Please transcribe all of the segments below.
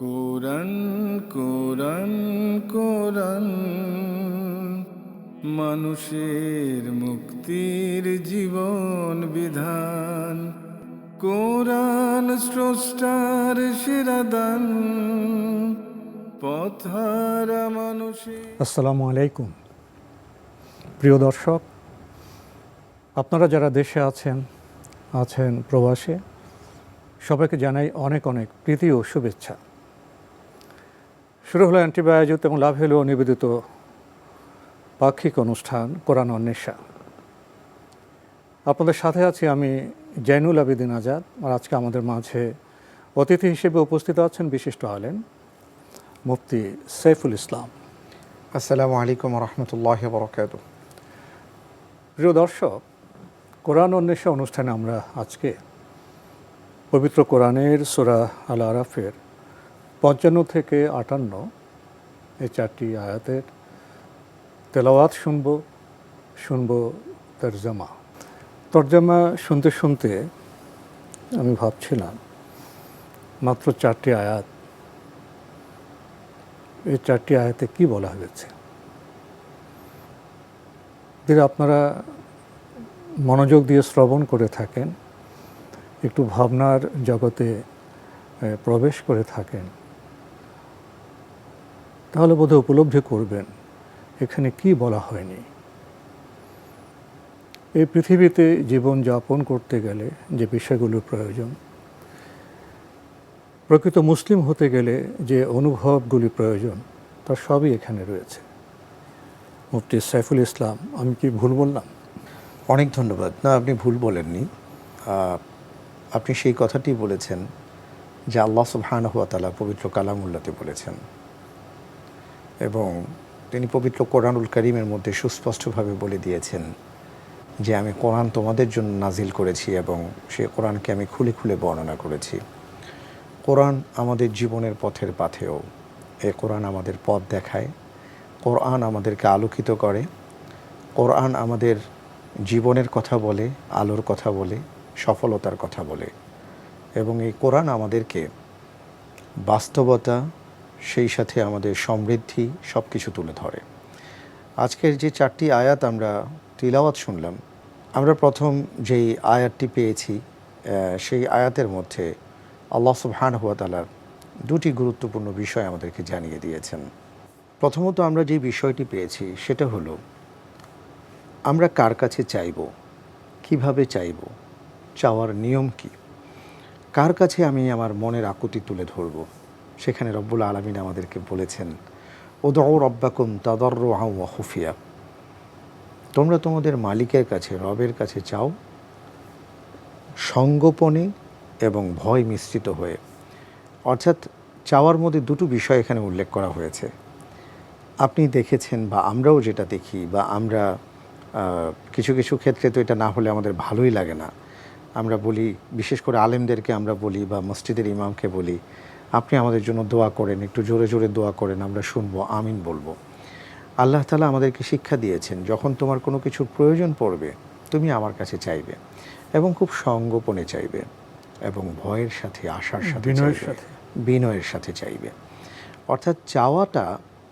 কোরআন কোরআন কোরআন মানুষের মুক্তির জীবন বিধান। কোরআন স্রষ্টার সেরা দান, পথহারা মানুষের। আসসালামু আলাইকুম প্রিয় দর্শক, আপনারা যারা দেশে আছেন প্রবাসে, সবাইকে জানাই অনেক অনেক প্রীতি ও শুভেচ্ছা। শুরু হলো অ্যান্টিবা আয়োজিত এবং লাভ হলো নিবেদিত পাক্ষিক অনুষ্ঠান কোরআন অন্বেষা। আপনাদের সাথে আছি আমি জৈনুল আবেদিন আজাদ। আর আজকে আমাদের মাঝে অতিথি হিসেবে উপস্থিত আছেন বিশিষ্ট আলেম মুফতি সাইফুল ইসলাম। আসসালামু আলাইকুম রহমতুল্লাহ বরকাত। প্রিয় দর্শক, কোরআন অন্বেষা অনুষ্ঠানে আমরা আজকে পবিত্র কোরআনের সূরা আল আরাফের 55 থেকে 58 এই 4টি আয়াতের তেলাওয়াত শুনব তরজমা শুনতে শুনতে আমি ভাবছিলাম মাত্র 4টি আয়াত, এই 4টি আয়াতে কি বলা হয়েছে। যদি আপনারা মনোযোগ দিয়ে শ্রবণ করে থাকেন, একটু ভাবনার জগতে প্রবেশ করে থাকেন, তাহলে বোধহয় উপলব্ধি করবেন এখানে কি বলা হয়নি। এই পৃথিবীতে জীবন যাপন করতে গেলে যে বিষয়গুলোর প্রয়োজন, প্রকৃত মুসলিম হতে গেলে যে অনুভবগুলি প্রয়োজন, তার সবই এখানে রয়েছে। মুফতি সাইফুল ইসলাম, আমি কি ভুল বললাম? অনেক ধন্যবাদ। না, আপনি ভুল বলেননি। আপনি সেই কথাটি বলেছেন যে আল্লাহ সুবহানাহু ওয়া তাআলা পবিত্র কালামুল্লাহতে বলেছেন, এবং তিনি পবিত্র কোরআনুল কারীমের মধ্যে সুস্পষ্টভাবে বলে দিয়েছেন যে আমি কোরআন তোমাদের জন্য নাজিল করেছি এবং সেই কোরআনকে আমি খুলে খুলে বর্ণনা করেছি। কোরআন আমাদের জীবনের পথের পাথেয়। এ কোরআন আমাদের পথ দেখায়, কোরআন আমাদেরকে আলোকিত করে, কোরআন আমাদের জীবনের কথা বলে, আলোর কথা বলে, সফলতার কথা বলে, এবং এই কোরআন আমাদেরকে বাস্তবতা, সেই সাথে আমাদের সমৃদ্ধি সব কিছু তুলে ধরে। আজকের যে 4টি আয়াত আমরা তিলাওয়াত শুনলাম, আমরা প্রথম যেই আয়াতটি পেয়েছি সেই আয়াতের মধ্যে আল্লাহ সুবহানাহু ওয়া তাআলার 2টি গুরুত্বপূর্ণ বিষয় আমাদেরকে জানিয়ে দিয়েছেন। প্রথমত আমরা যে বিষয়টি পেয়েছি সেটা হলো আমরা কার কাছে চাইব, কিভাবে চাইব, চাওয়ার নিয়ম কি, কার কাছে আমি আমার মনের আকুতি তুলে ধরব। সেখানে রব্বুল আলামিন আমাদেরকে বলেছেন, উদউ রব্বাকুম তাদাররুআন ওয়া খুফিয়া, তোমরা তোমাদের মালিকের কাছে, রবের কাছে চাও সঙ্গোপনে এবং ভয় মিশ্রিত হয়ে। অর্থাৎ চাওয়ার মধ্যে 2টো বিষয় এখানে উল্লেখ করা হয়েছে। আপনি দেখেছেন, বা আমরাও যেটা দেখি, বা আমরা কিছু কিছু ক্ষেত্রে তো এটা না হলে আমাদের ভালোই লাগে না। আমরা বলি, বিশেষ করে আলেমদেরকে আমরা বলি, বা মসজিদের ইমামকে বলি, আপনি আমাদের জন্য দোয়া করেন, একটু জোরে জোরে দোয়া করেন, আমরা শুনবো, আমিন বলবো। আল্লাহ তাআলা আমাদেরকে শিক্ষা দিয়েছেন, যখন তোমার কোনো কিছুর প্রয়োজন পড়বে তুমি আমার কাছে চাইবে, এবং খুব সঙ্গোপনে চাইবে, এবং ভয়ের সাথে, আশার সাথে, বিনয়ের সাথে চাইবে। অর্থাৎ চাওয়াটা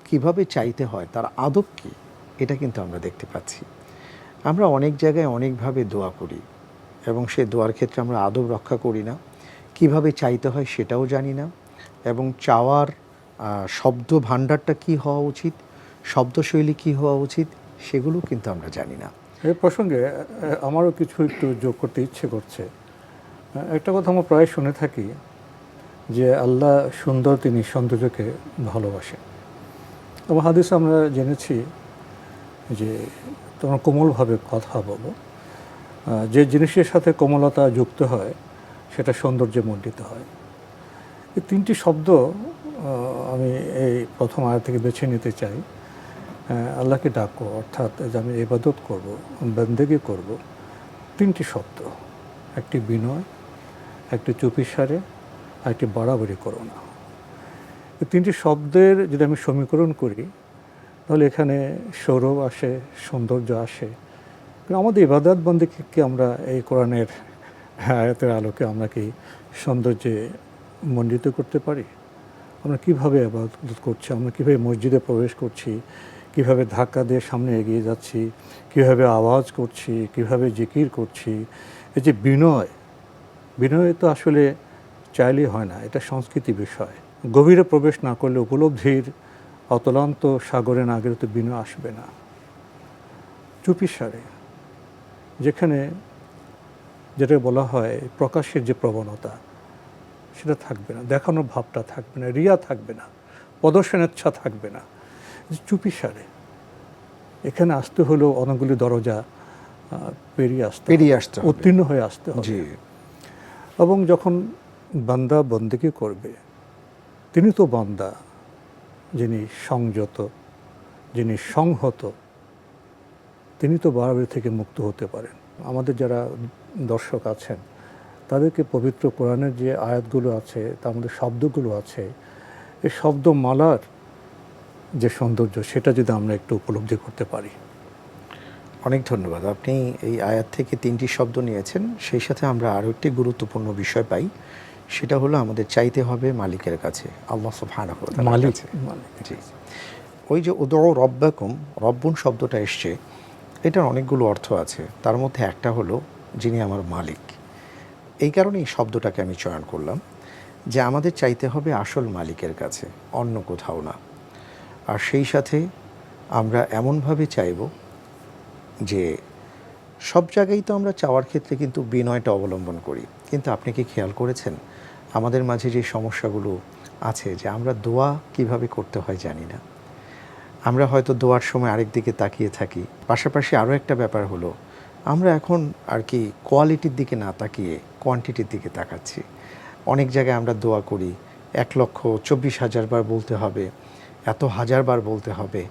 কিভাবে চাইতে হয়, তার আদব কী, এটা কিন্তু আমরা দেখতে পাচ্ছি। আমরা অনেক জায়গায় অনেকভাবে দোয়া করি, এবং সে দোয়ার ক্ষেত্রে আমরা আদব রক্ষা করি না, কিভাবে চাইতে হয় সেটাও জানি না, এবং চাওয়ার শব্দ ভাণ্ডারটা কী হওয়া উচিত, শব্দশৈলী কী হওয়া উচিত, সেগুলো কিন্তু আমরা জানি না। এই প্রসঙ্গে আমারও কিছু একটু যোগ করতে ইচ্ছে করছে। একটা কথা আমরা প্রায় শুনে থাকি যে আল্লাহ সুন্দর, তিনি সৌন্দর্যকে ভালোবাসেন। এবং হাদিসে আমরা জেনেছি যে তোমরা কোমলভাবে কথা বলো, যে জিনিসের সাথে কোমলতা যুক্ত হয় সেটা সৌন্দর্যে মণ্ডিত হয়। এই 3টি শব্দ আমি এই প্রথম আয়াত থেকে বেছে নিতে চাই। আল্লাহকে ডাকো, অর্থাৎ যে আমি ইবাদত করব, বন্দেগী করব, 3টি শব্দ। একটি বিনয়, একটি চুপিসারে, আর একটি বাড়াবাড়ি করো না। এই 3টি শব্দের যদি আমি সমীকরণ করি, তাহলে এখানে সৌরভ আসে, সৌন্দর্য আসে। কিন্তু আমাদের ইবাদত বন্দেগীকে আমরা এই কোরআনের আয়াতের আলোকে আমরা কি সৌন্দর্যে মণ্ডিত করতে পারি? আমরা কীভাবে ইবাদত করছি, আমরা কীভাবে মসজিদে প্রবেশ করছি, কীভাবে ধাক্কা দিয়ে সামনে এগিয়ে যাচ্ছি, কীভাবে আওয়াজ করছি, কীভাবে জিকির করছি। এই যে বিনয় তো আসলে চাইলেই হয় না, এটা সংস্কৃতি বিষয়। গভীরে প্রবেশ না করলে উপলব্ধির অতলান্ত সাগরে না গেলে তো বিনয় আসবে না। চুপিসারে যেখানে যেটা বলা হয় প্রকাশের যে প্রবণতা সেটা থাকবে না, দেখানোর ভাবটা থাকবে না, রিয়া থাকবে না, প্রদর্শনের ইচ্ছা থাকবে না। চুপিসারে এখানে আসতে হলেও অনেকগুলি দরজা পেরিয়ে আসতে হবে, উত্তীর্ণ হয়ে আসতে হবে। জি। এবং যখন বান্দা বন্দেগী করবে, তিনি তো বান্দা যিনি সংযত, যিনি সংহত, তিনি তো বাড়াবাড়ি থেকে মুক্ত হতে পারেন। আমাদের যারা দর্শক আছেন তাদেরকে পবিত্র কোরআনের যে আয়াতগুলো আছে, তার মধ্যে শব্দগুলো আছে, এই শব্দমালার যে সৌন্দর্য সেটা যদি আমরা একটু উপলব্ধি করতে পারি। অনেক ধন্যবাদ। আপনি এই আয়াত থেকে 3টি শব্দ নিয়েছেন, সেই সাথে আমরা আরও একটি গুরুত্বপূর্ণ বিষয় পাই, সেটা হলো আমাদের চাইতে হবে মালিকের কাছে, আল্লাহ সুবহানাহু ওয়া তাআলার কাছে। জি। ওই যে উদউ রব্বাকুম, রব্বুন শব্দটা এসছে, এটার অনেকগুলো অর্থ আছে। তার মধ্যে একটা হলো যিনি আমার মালিক। এই কারণে এই শব্দটাকে আমি চয়ন করলাম, যে আমাদের চাইতে হবে আসল মালিকের কাছে, অন্য কোথাও না। আর সেই সাথে আমরা এমনভাবে চাইব যে সব জায়গায় তো আমরা চাওয়ার ক্ষেত্রে কিন্তু বিনয়টা অবলম্বন করি, কিন্তু আপনি কি খেয়াল করেছেন আমাদের মাঝে যে সমস্যাগুলো আছে, যে আমরা দোয়া কিভাবে করতে হয় জানি না। আমরা হয়তো দোয়ার সময় আরেক দিকে তাকিয়ে থাকি। পাশাপাশি আরও একটা ব্যাপার হলো, আমরা এখন আর কি কোয়ালিটির দিকে না তাকিয়ে কোয়ান্টিটির দিকে তাকাচ্ছি। অনেক জায়গায় আমরা দোয়া করি 1,24,000 বার বলতে হবে, এত হাজার বার বলতে হবে।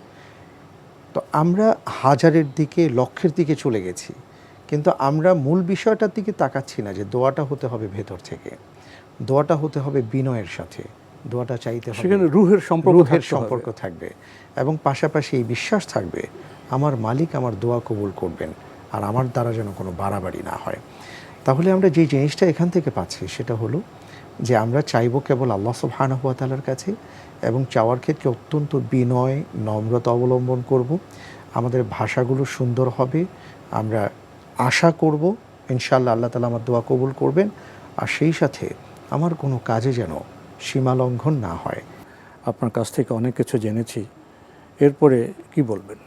তো আমরা হাজারের দিকে, লক্ষের দিকে চলে গেছি, কিন্তু আমরা মূল বিষয়টার দিকে তাকাচ্ছি না, যে দোয়াটা হতে হবে ভেতর থেকে, দোয়াটা হতে হবে বিনয়ের সাথে, দোয়াটা চাইতে হবে সেখানে রুহের সম্পর্ক থাকবে, এবং পাশাপাশি এই বিশ্বাস থাকবে আমার মালিক আমার দোয়া কবুল করবেন, আর আমার দ্বারা যেন কোনো বাড়াবাড়ি না হয়। তাহলে আমরা যে জিনিসটা এখান থেকে পাচ্ছি সেটা হলো যে আমরা চাইব কেবল আল্লাহ সুবহানাহু ওয়া তাআলার কাছে, এবং চাওয়ার ক্ষেত্রে অত্যন্ত বিনয়, নম্রতা অবলম্বন করব। আমাদের ভাষাগুলো সুন্দর হবে, আমরা আশা করব ইনশাআল্লাহ আল্লাহ তাআলা আমার দোয়া কবুল করবেন, আর সেই সাথে আমার কোনো কাজে যেন সীমালঙ্ঘন না হয়। আপনার কাছ থেকে অনেক কিছু জেনেছি, এরপরে কি বলবেন?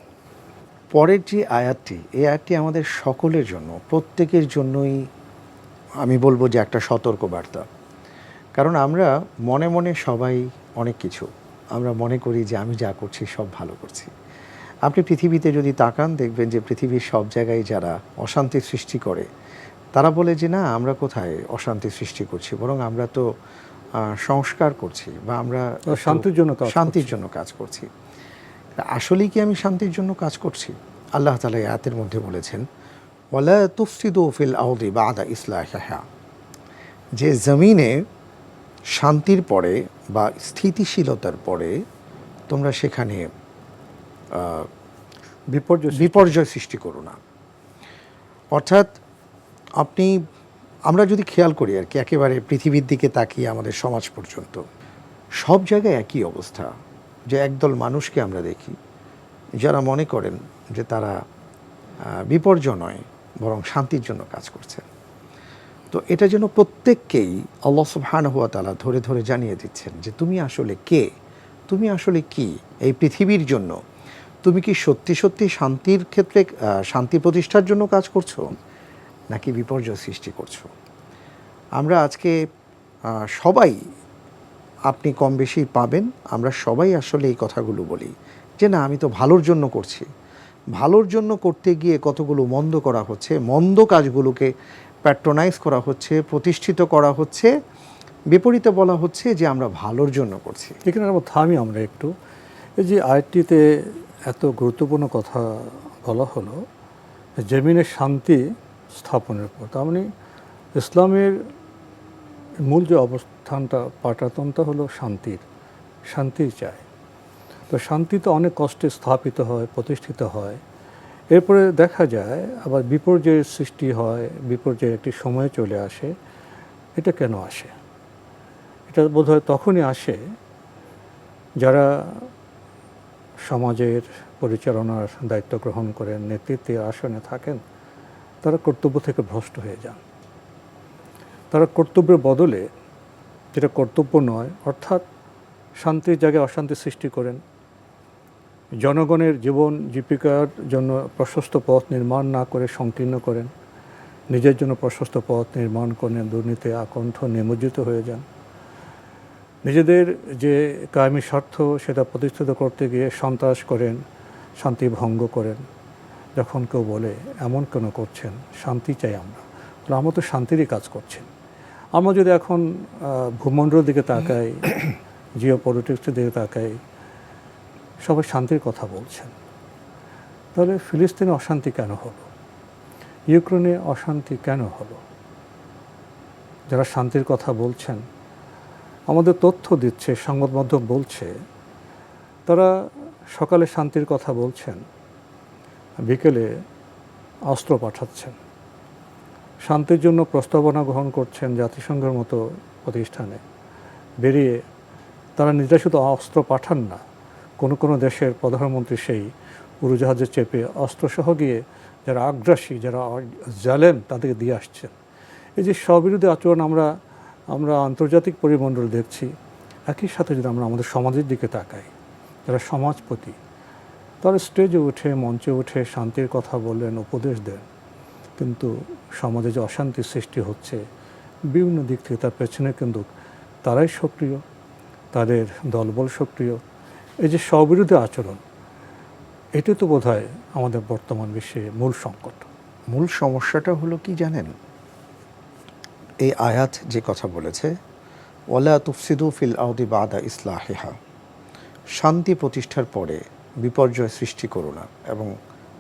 পরের যে আয়াতটি, এই আয়াতটি আমাদের সকলের জন্য, প্রত্যেকের জন্যই আমি বলবো যে একটা সতর্ক বার্তা। কারণ আমরা মনে মনে সবাই অনেক কিছু, আমরা মনে করি যে আমি যা করছি সব ভালো করছি। আপনি পৃথিবীতে যদি তাকান, দেখবেন যে পৃথিবীর সব জায়গায় যারা অশান্তি সৃষ্টি করে, তারা বলে যে না, আমরা কোথায় অশান্তি সৃষ্টি করছি, বরং আমরা তো সংস্কার করছি, বা আমরা শান্তির জন্য কাজ করছি। আসলেই কি আমি শান্তির জন্য কাজ করছি? আল্লাহ তাআলা এই আয়াতের মধ্যে বলেছেন, ওয়ালা তুফসিদু ফিল আরদি বা'দা ইসলাহিহা, যে জমিনে শান্তির পরে বা স্থিতিশীলতার পরে তোমরা সেখানে বিপর্যয় সৃষ্টি করো না। অর্থাৎ আমরা যদি খেয়াল করি আর কি, একেবারে পৃথিবীর দিকে তাকিয়ে আমাদের সমাজ পর্যন্ত সব জায়গায় একই অবস্থা, যে একদল মানুষকে আমরা দেখি যারা মনে করেন যে তারা বিপর্যয় নয় বরং শান্তির জন্য কাজ করছেন। তো এটা যেন প্রত্যেককেই আল্লাহ সুবহানাহু ওয়া তাআলা ধরে ধরে জানিয়ে দিচ্ছেন যে তুমি আসলে কে, তুমি আসলে কি এই পৃথিবীর জন্য, তুমি কি সত্যি সত্যি শান্তির ক্ষেত্রে শান্তি প্রতিষ্ঠার জন্য কাজ করছো, নাকি বিপর্যয় সৃষ্টি করছো? আমরা আজকে সবাই, আপনি কম বেশি পাবেন, আমরা সবাই আসলে এই কথাগুলো বলি যে না, আমি তো ভালোর জন্য করছি। ভালোর জন্য করতে গিয়ে কতগুলো মন্দ করা হচ্ছে, মন্দ কাজগুলোকে প্যাট্রোনাইজ করা হচ্ছে, প্রতিষ্ঠিত করা হচ্ছে, বিপরীতে বলা হচ্ছে যে আমরা ভালোর জন্য করছি। এখানে থামি আমরা একটু, এই যে আয়াতটিতে এত গুরুত্বপূর্ণ কথা বলা হলো জমিনের শান্তি স্থাপনের পর, তার মানে ইসলামের মূল যে অবস্থানটা, পাটাতনটা হলো শান্তি চায়। তো শান্তি তো অনেক কষ্টে স্থাপিত হয়, প্রতিষ্ঠিত হয়, এরপরে দেখা যায় আবার বিপর্যয়ের সৃষ্টি হয়, বিপর্যয়ের একটি সময় চলে আসে। এটা কেন আসে? এটা বোধহয় তখনই আসে যারা সমাজের পরিচালনার দায়িত্ব গ্রহণ করেন, নেতৃত্বের আসনে থাকেন, তারা কর্তব্য থেকে ভ্রষ্ট হয়ে যান। তারা কর্তব্যের বদলে যেটা কর্তব্য নয়, অর্থাৎ শান্তির জায়গায় অশান্তি সৃষ্টি করেন, জনগণের জীবন জীবিকার জন্য প্রশস্ত পথ নির্মাণ না করে সংকীর্ণ করেন, নিজের জন্য প্রশস্ত পথ নির্মাণ করেন, দুর্নীতি আকণ্ঠ নিমজ্জিত হয়ে যান, নিজেদের যে কায়েমি স্বার্থ সেটা প্রতিষ্ঠিত করতে গিয়ে সন্ত্রাস করেন, শান্তি ভঙ্গ করেন। যখন কেউ বলে এমন কেন করছেন, শান্তি চাই আমরা, তাহলে আমরা তো শান্তিরই কাজ করছি। আমরা যদি এখন ভূমণ্ডলের দিকে তাকাই, জিও পলিটিক্সের দিকে তাকাই, সবাই শান্তির কথা বলছেন, তাহলে ফিলিস্তিনে অশান্তি কেন হলো, ইউক্রেনে অশান্তি কেন হলো? যারা শান্তির কথা বলছেন, আমাদের তথ্য দিচ্ছে, সংবাদ মাধ্যম বলছে, তারা সকালে শান্তির কথা বলছেন, বিকেলে অস্ত্র পাঠাচ্ছেন, শান্তির জন্য প্রস্তাবনা গ্রহণ করছেন জাতিসংঘের মতো প্রতিষ্ঠানে। বেরিয়ে তারা নিজেরা শুধু অস্ত্র পাঠান না, কোনো কোনো দেশের প্রধানমন্ত্রী সেই উড়োজাহাজে চেপে অস্ত্রসহ গিয়ে যারা আগ্রাসী, যারা জালেম, তাদেরকে দিয়ে আসছেন। এই যে স্ববিরোধী আচরণ আমরা আন্তর্জাতিক পরিমণ্ডল দেখছি। একই সাথে যদি আমরা আমাদের সমাজের দিকে তাকাই, যারা সমাজপতি, তারা স্টেজে উঠে, মঞ্চে উঠে শান্তির কথা বললেন, উপদেশ দেন, কিন্তু সমাজে যে অশান্তি সৃষ্টি হচ্ছে বিভিন্ন দিক থেকে, তার পেছনে কিন্তু তারাই সক্রিয়, তাদের দলবল সক্রিয়। এই যে স্ববিরোধী আচরণ, এটি তো বোধহয় আমাদের বর্তমান বিশ্বে মূল সংকট। মূল সমস্যাটা হলো কি জানেন? এই আয়াত যে কথা বলেছে, ওয়ালা তুফসিদু ফিল আরদি বাদা ইসলাহিহা, শান্তি প্রতিষ্ঠার পরে বিপর্যয় সৃষ্টি করো না, এবং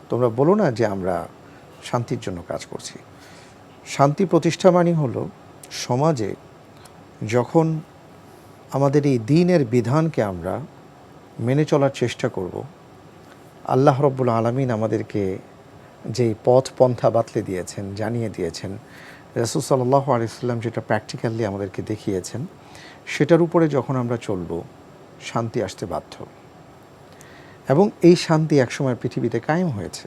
তোমরা বলো না যে আমরা শান্তির জন্য কাজ করছি। শান্তি প্রতিষ্ঠা মানে হলো সমাজে যখন আমাদের এই দ্বীনের বিধানকে আমরা মেনে চলার চেষ্টা করব, আল্লাহ রব্বুল আলামিন আমাদেরকে যেই পথ পন্থা বাতলে দিয়েছেন, জানিয়ে দিয়েছেন, রাসূল সাল্লাল্লাহু আলাইহি ওয়াসাল্লাম যেটা প্র্যাকটিক্যালি আমাদেরকে দেখিয়েছেন, সেটার উপরে যখন আমরা চলব, শান্তি আসতে বাধ্য। এবং এই শান্তি একসময় পৃথিবীতে কায়েম হয়েছে।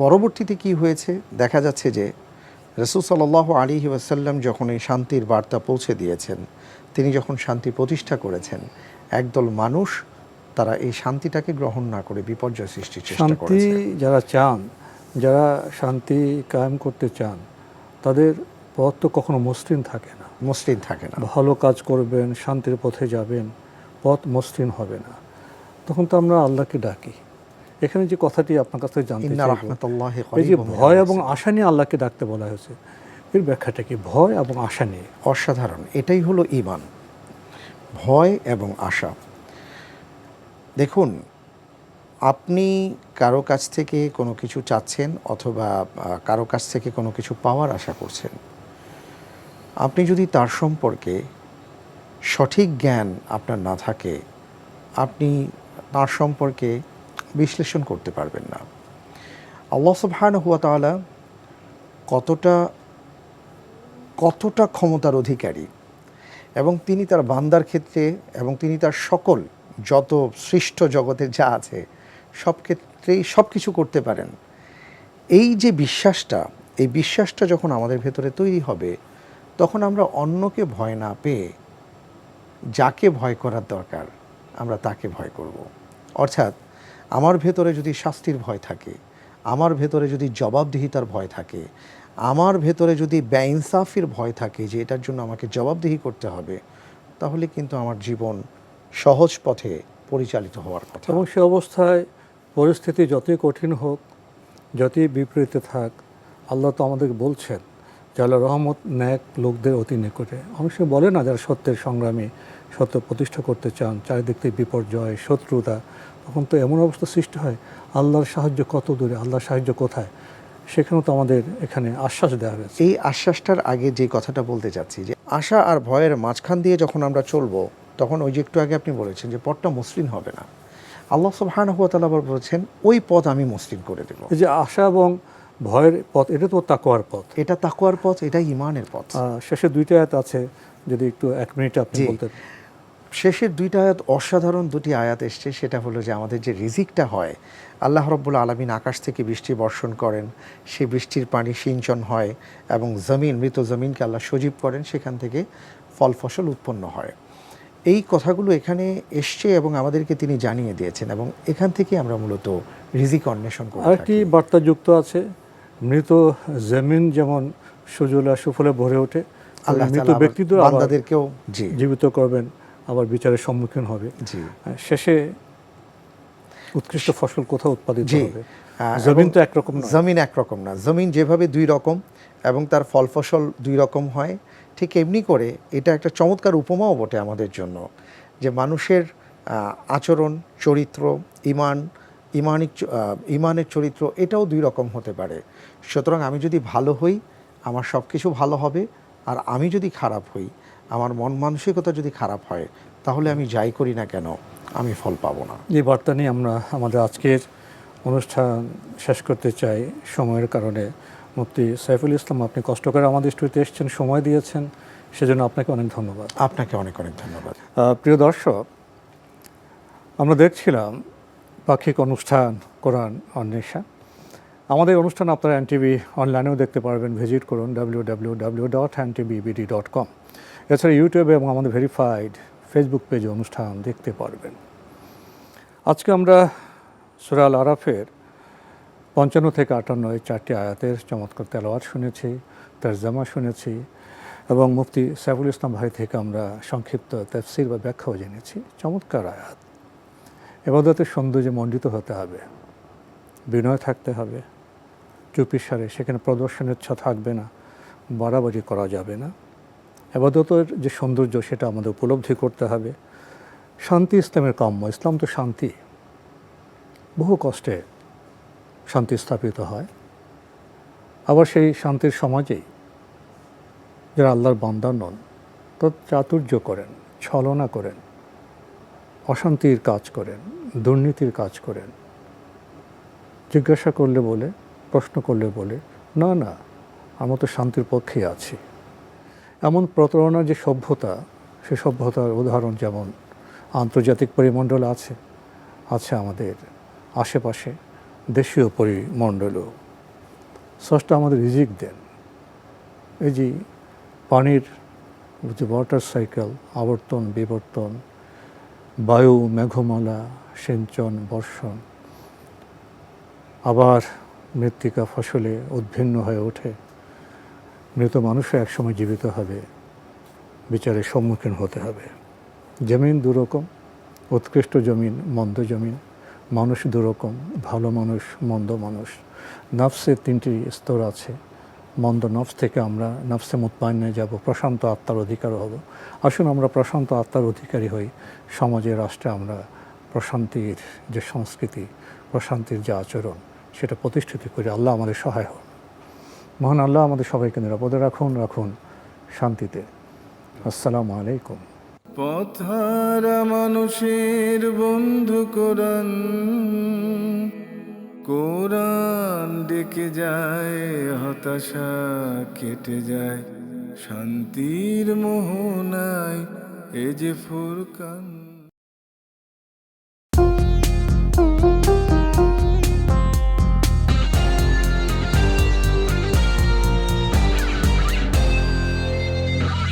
পরবর্তীতে কি হয়েছে দেখা যাচ্ছে যে রাসূল সাল্লাল্লাহু আলাইহি ওয়াসাল্লাম যখন এই শান্তির বার্তা পৌঁছে দিয়েছেন, তিনি যখন শান্তি প্রতিষ্ঠা করেছেন, একদল মানুষ তারা এই শান্তিটাকে গ্রহণ না করে বিপর্যয় সৃষ্টির চেষ্টা করেছে। শান্তি যারা চান, যারা শান্তি কায়েম করতে চান, তাদের পথ তো কখনো মসৃণ থাকে না। মসৃণ থাকে না। ভালো কাজ করবেন, শান্তির পথে যাবেন, পথ মসৃণ হবে না। তখন তো আমরা আল্লাহকে ডাকি। এখানে যে কথাটি আপনার কাছ থেকে জানতে ইন্না চাইব, রাহমাতাল্লাহি এই যে করিবুম ভয় এবং আশা নিয়ে আল্লাহকে ডাকতে বলা হয়েছে, এর ব্যাখ্যাটা কি? ভয় এবং আশা নিয়ে। অসাধারণ, এটাই হলো ঈমান, ভয় এবং আশা। দেখুন, আপনি কারো কাছ থেকে কোনো কিছু চাচ্ছেন অথবা কারো কাছ থেকে কোনো কিছু পাওয়ার আশা করছেন। আপনি যদি তার সম্পর্কে সঠিক জ্ঞান আপনার না থাকে, আপনি তার সম্পর্কে বিশ্লেষণ করতে পারবেন না। আল্লাহ সুবহানাহু ওয়া তাআলা কতটা ক্ষমতার অধিকারী, এবং তিনি তার বান্দার ক্ষেত্রে এবং তিনি তার সকল যত সৃষ্ট জগতের যা আছে সব ক্ষেত্রেই সব কিছু করতে পারেন। এই যে বিশ্বাসটা, এই বিশ্বাসটা যখন আমাদের ভেতরে তৈরি হবে, তখন আমরা অন্যকে ভয় না পেয়ে যাকে ভয় করার দরকার আমরা তাকে ভয় করব। অর্থাৎ আমার ভেতরে যদি শাস্তির ভয় থাকে, আমার ভেতরে যদি জবাবদিহিতার ভয় থাকে, আমার ভেতরে যদি বেইনসাফির ভয় থাকে যে এটার জন্য আমাকে জবাবদিহি করতে হবে, তাহলে কিন্তু আমার জীবন সহজ পথে পরিচালিত হওয়ার কথা। এবং সে অবস্থায় পরিস্থিতি যতই কঠিন হোক, যতই বিপরীতে থাক, আল্লাহ তো আমাদেরকে বলছেন যে আল্লাহ রহমত ন্যাক লোকদের অতি নিকটে। অনেক সময় বলে না, যারা সত্যের সংগ্রামী, সত্য প্রতিষ্ঠা করতে চান, চারিদিক থেকে বিপর্যয়, শত্রুতা, তখন তো এমন অবস্থা সৃষ্টি হয়, আল্লাহর সাহায্য কত দূরে, আল্লাহর সাহায্য কোথায়? সেখানেও তো আমাদের এখানে আশ্বাস দেওয়া হয়েছে। এই আশ্বাসটার আগে যে কথাটা বলতে চাচ্ছি, যে আশা আর ভয়ের মাঝখান দিয়ে যখন আমরা চলবো, তখন ওই যে একটু আগে আপনি বলেছেন যে পথটা মসৃণ হবে না। আল্লাহ সুবহানাহু ওয়া তাআলা বলেছেন ওই পথ আমি মসৃণ করে দেব। এই যে আশা এবং ভয়ের পথ, এটা তো তাকওয়ার পথ, এটা তাকওয়ার পথ, এটা ঈমানের পথ। শেষে দুইটা আয়াত আছে, যদি একটু 1 মিনিটে আপনি বলতেন। শেষের দুইটা আয়াত অসাধারণ দুটি আয়াত এসছে, সেটা হলো যে আমাদের যে রিজিকটা হয়, আল্লাহ রাব্বুল আলামিন আকাশ থেকে বৃষ্টি বর্ষণ করেন, সেই বৃষ্টির পানি সিঞ্চন হয় এবং মৃত জমিনকে আল্লাহ সজীব করেন, সেখান থেকে ফল ফসল উৎপন্ন হয়। এই কথাগুলো এখানে এসছে এবং আমাদেরকে তিনি জানিয়ে দিয়েছেন, এবং এখান থেকে আমরা মূলত রিজিক অন্বেষণ করি। আরেকটি বার্তা যুক্ত আছে, মৃত জমিন যেমন সুজলা সুফলে ভরে ওঠে, আল্লাহ মৃত তাআলা ব্যক্তিদের আবার বান্দাদেরকেও জীবিত করবেন, আবার বিচারের সম্মুখীন হবে। জি শেষে উৎকৃষ্ট ফসল কোথাও উৎপাদিত জি হবে? জমিন তো একরকম নয়। জমিন একরকম না, জমিন যেভাবে দুই রকম এবং তার ফল ফসল দুই রকম হয়, ঠিক এমনি করে এটা একটা চমৎকার উপমাও বটে আমাদের জন্য, যে মানুষের আচরণ, চরিত্র, ইমানের চরিত্র এটাও দুই রকম হতে পারে। সুতরাং আমি যদি ভালো হই, আমার সব কিছু ভালো হবে, আর আমি যদি খারাপ হই, আমার মন মানসিকতা যদি খারাপ হয়, তাহলে আমি যাই করি না কেন আমি ফল পাবো না। এই বার্তা নিয়ে আমরা আমাদের আজকের অনুষ্ঠান শেষ করতে চাই সময়ের কারণে। মুফতি সাইফুল ইসলাম, আপনি কষ্ট করে আমাদের স্টুডিওতে এসেছেন, সময় দিয়েছেন, সেজন্য আপনাকে অনেক ধন্যবাদ। আপনাকে অনেক অনেক ধন্যবাদ। প্রিয় দর্শক, আমরা দেখছিলাম পাক্ষিক অনুষ্ঠান কোরআন অন্বেষা। আমাদের অনুষ্ঠান আপনারা এনটিভি অনলাইনেও দেখতে পারবেন, ভিজিট করুন www.ntbbd.com। এছাড়া ইউটিউবে এবং আমাদের ভেরিফাইড ফেসবুক পেজে অনুষ্ঠান দেখতে পারবেন। আজকে আমরা সূরা আল আরাফের 55 থেকে 58 এই 4টি আয়াতের চমৎকার তেলাওয়াত শুনেছি, তরজমা শুনেছি, এবং মুফতি সাইফুল ইসলাম ভাই থেকে আমরা সংক্ষিপ্ত তাফসীর বা ব্যাখ্যাও জেনেছি। চমৎকার আয়াত। ইবাদতের সৌন্দর্যে মণ্ডিত হতে হবে, বিনয় থাকতে হবে, চুপির সারে সেখানে প্রদর্শনের ইচ্ছা থাকবে না, বাড়াবাড়ি করা যাবে না। ইবাদতের যে সৌন্দর্য সেটা আমাদের উপলব্ধি করতে হবে। শান্তি ইসলামের কাম্য, ইসলাম তো শান্তি, বহু কষ্টে শান্তি স্থাপিত হয়। আবার সেই শান্তির সমাজেই যারা আল্লাহর বান্দা নন, তো চাতুর্য করেন, ছলনা করেন, অশান্তির কাজ করেন, দুর্নীতির কাজ করেন, জিজ্ঞাসা করলে বলে, প্রশ্ন করলে বলে না না আমরা তো শান্তির পক্ষেই আছি। এমন প্রতারণার যে সভ্যতা, সে সভ্যতার উদাহরণ যেমন আন্তর্জাতিক পরিমণ্ডল আছে, আছে আমাদের আশেপাশে দেশীয় পরিমণ্ডলও। স্রষ্টা আমাদের রিজিক দেন। এই যে পানির যে ওয়াটার সাইকেল, আবর্তন বিবর্তন, বায়ু, মেঘমালা, সিঞ্চন, বর্ষণ, আবার মৃত্তিকা ফসলে উদ্ভিন্ন হয়ে ওঠে, মৃত মানুষও একসময় জীবিত হবে, বিচারের সম্মুখীন হতে হবে। জমিন দুরকম, উৎকৃষ্ট জমিন, মন্দ জমিন, মানুষ দুরকম, ভালো মানুষ, মন্দ মানুষ। নফসের 3টি স্তর আছে, মন্দ নফস থেকে আমরা নফসে মুতমাইন্নায় যাব, প্রশান্ত আত্মার অধিকার হব। আসুন আমরা প্রশান্ত আত্মার অধিকারী হই, সমাজে, রাষ্ট্রে আমরা প্রশান্তির যে সংস্কৃতি, প্রশান্তির যে আচরণ, সেটা প্রতিষ্ঠিত করি। আল্লাহ আমাদের সহায় হন। মহান আল্লাহ আমাদের সবাইকে নিরাপদে রাখুন শান্তিতে। আসসালামু আলাইকুম। পথহারা মানুষের বন্ধু কোরআন, কোরআন ডেকে যায়, হতাশা কেটে যায়, শান্তির মোহনায় এ যে ফুরকান।